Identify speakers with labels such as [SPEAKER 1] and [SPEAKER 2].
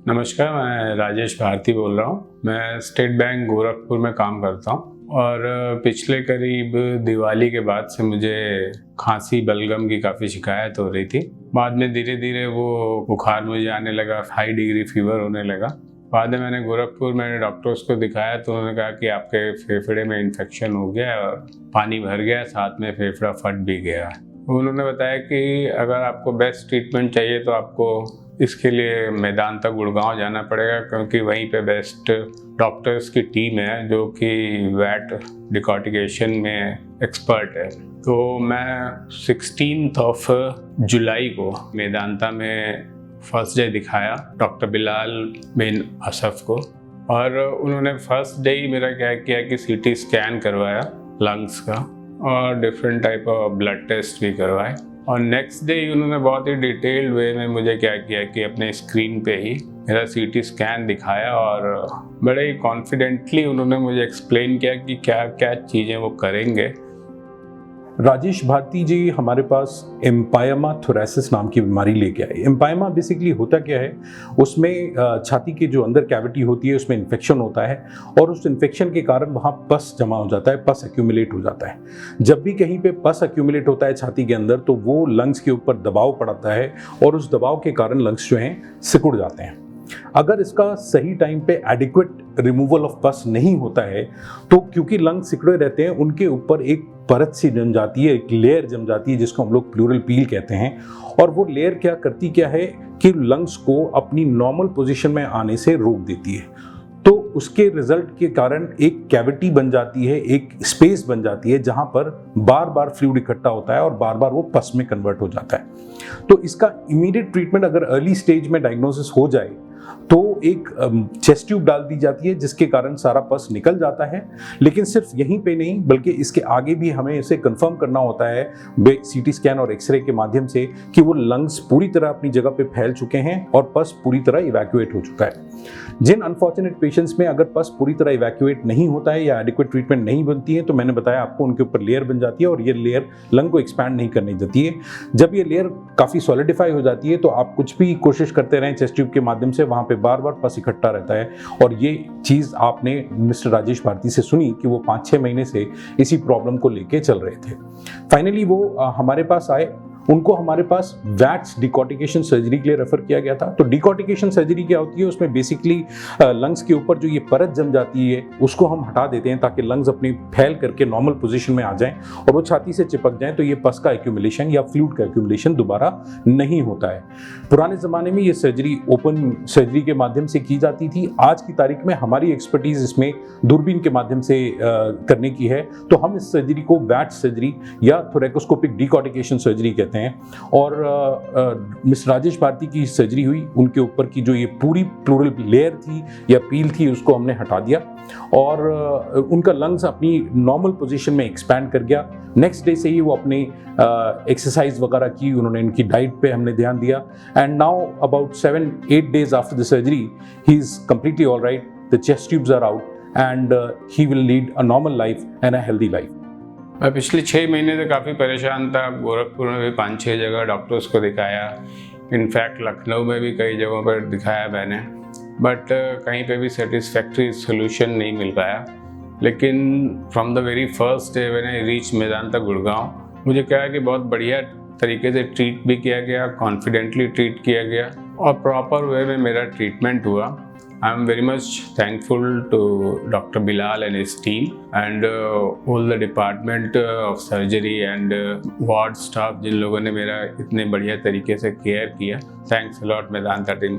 [SPEAKER 1] नमस्कार, मैं राजेश भारती बोल रहा हूँ। मैं स्टेट बैंक गोरखपुर में काम करता हूँ और पिछले करीब दिवाली के बाद से मुझे खांसी बलगम की काफ़ी शिकायत हो रही थी। बाद में धीरे धीरे वो बुखार मुझे आने लगा, हाई डिग्री फीवर होने लगा। बाद में मैंने गोरखपुर में डॉक्टर्स को दिखाया तो उन्होंने कहा कि आपके फेफड़े में इन्फेक्शन हो गया है और पानी भर गया, साथ में फेफड़ा फट भी गया है। उन्होंने बताया कि अगर आपको बेस्ट ट्रीटमेंट चाहिए तो आपको इसके लिए मेदांता गुड़गांव जाना पड़ेगा, क्योंकि वहीं पे बेस्ट डॉक्टर्स की टीम है जो कि वैट डिकॉर्टिकेशन में एक्सपर्ट है। तो मैं 16 जुलाई को मेदांता में फर्स्ट डे दिखाया डॉक्टर बिलाल बिन असफ को, और उन्होंने फर्स्ट डे ही मेरा क्या किया कि सीटी स्कैन करवाया लंग्स का और different type of blood test भी करवाए। और नेक्स्ट डे उन्होंने बहुत ही डिटेल्ड वे में मुझे क्या किया कि अपने स्क्रीन पे ही मेरा सीटी स्कैन दिखाया और बड़े ही कॉन्फिडेंटली उन्होंने मुझे एक्सप्लेन किया कि क्या क्या चीज़ें वो करेंगे।
[SPEAKER 2] राजेश भारती जी हमारे पास एम्पायमा थोरेसिस नाम की बीमारी लेके आए। एम्पायमा बेसिकली होता क्या है, उसमें छाती की जो अंदर कैविटी होती है उसमें इन्फेक्शन होता है और उस इन्फेक्शन के कारण वहाँ पस जमा हो जाता है, पस एक्यूमुलेट हो जाता है। जब भी कहीं पे पस एक्यूमुलेट होता है छाती के अंदर तो वो लंग्स के ऊपर दबाव पड़ता है और उस दबाव के कारण लंग्स जो हैं सिकुड़ जाते हैं। अगर इसका सही टाइम पे एडिक्वेट रिमूवल ऑफ पस नहीं होता है तो क्योंकि लंग सिकुड़े रहते हैं उनके ऊपर एक परत सी जम जाती है, एक लेयर जम जाती है जिसको हम लोग प्लूरल पील कहते हैं। और वो लेयर क्या है कि लंग्स को अपनी नॉर्मल पोजीशन में आने से रोक देती है। तो उसके रिजल्ट के कारण एक कैविटी बन जाती है, एक स्पेस बन जाती है जहां पर बार बार फ्लूइड इकट्ठा होता है और बार बार वो पस में कन्वर्ट हो जाता है। तो इसका इमीडिएट ट्रीटमेंट अगर अर्ली स्टेज में डायग्नोसिस हो जाए तो एक चेस्ट ट्यूब डाल दी जाती है जिसके कारण सारा पस निकल जाता है। लेकिन सिर्फ यहीं पे नहीं बल्कि इसके आगे भी हमें इसे कंफर्म करना होता है सीटी स्कैन और एक्सरे के माध्यम से कि वो लंग्स पूरी तरह अपनी जगह पे फैल चुके हैं और पस पूरी तरह इवैक्यूएट हो चुका है। जिन अनफॉर्चुनेट पेशेंट्स में अगर पस पूरी तरह इवैक्यूएट नहीं होता है या एडिक्वेट ट्रीटमेंट नहीं बनती है तो मैंने बताया आपको उनके ऊपर लेयर बन जाती है और ये लेयर लंग को एक्सपैंड नहीं करने देती है। जब ये लेयर काफ़ी सॉलिडिफाई हो जाती है तो आप कुछ भी कोशिश करते रहें चेस्ट ट्यूब के माध्यम से, वहाँ पे बार बार पस इकट्ठा रहता है। और ये चीज़ आपने मिस्टर राजेश भारती से सुनी कि वो 5-6 महीने से इसी प्रॉब्लम को लेके चल रहे थे। फाइनली वो हमारे पास आए, उनको हमारे पास वैट्स डिकॉर्टिकेशन सर्जरी के लिए रेफर किया गया था। तो डिकॉर्टिकेशन सर्जरी क्या होती है, उसमें बेसिकली लंग्स के ऊपर जो ये परत जम जाती है उसको हम हटा देते हैं ताकि लंग्स अपनी फैल करके नॉर्मल पोजीशन में आ जाएं और वो छाती से चिपक जाएं तो ये पस का एक्यूमुलेशन या फ्लूइड का एक्यूमुलेशन दोबारा नहीं होता है। पुराने ज़माने में ये सर्जरी ओपन सर्जरी के माध्यम से की जाती थी। आज की तारीख में हमारी एक्सपर्टीज इसमें दूरबीन के माध्यम से करने की है, तो हम इस सर्जरी को वैट सर्जरी या थोरैकोस्कोपिक डिकॉर्टिकेशन सर्जरी कहते हैं। और मिस्टर राजेश भारती की सर्जरी हुई, उनके ऊपर की जो ये पूरी प्लूरल लेयर थी या पील थी उसको हमने हटा दिया और उनका लंग्स अपनी नॉर्मल पोजीशन में एक्सपैंड कर गया। नेक्स्ट डे से ही वो अपनी एक्सरसाइज वगैरह की, उन्होंने इनकी डाइट पे हमने ध्यान दिया and now about 7-8 days after the surgery he is completely all right, the chest tubes are out and he will lead a normal life and a healthy life.
[SPEAKER 1] मैं पिछले 6 महीने से काफ़ी परेशान था। गोरखपुर में भी 5-6 जगह डॉक्टर्स को दिखाया, इनफैक्ट लखनऊ में भी कई जगहों पर दिखाया मैंने, बट कहीं पे भी सेटिस्फैक्ट्री सोल्यूशन नहीं मिल पाया। लेकिन from the very first day when I reach Medanta Gurgaon, मुझे क्या है कि बहुत बढ़िया तरीके से ट्रीट भी किया गया, कॉन्फिडेंटली ट्रीट किया गया और प्रॉपर वे में मेरा ट्रीटमेंट हुआ। I am very much thankful to Dr. Bilal and his team and all the department of surgery and ward staff जिन लोगों ने मेरा इतने बढ़िया तरीके से केयर किया। Thanks a lot Medanta team.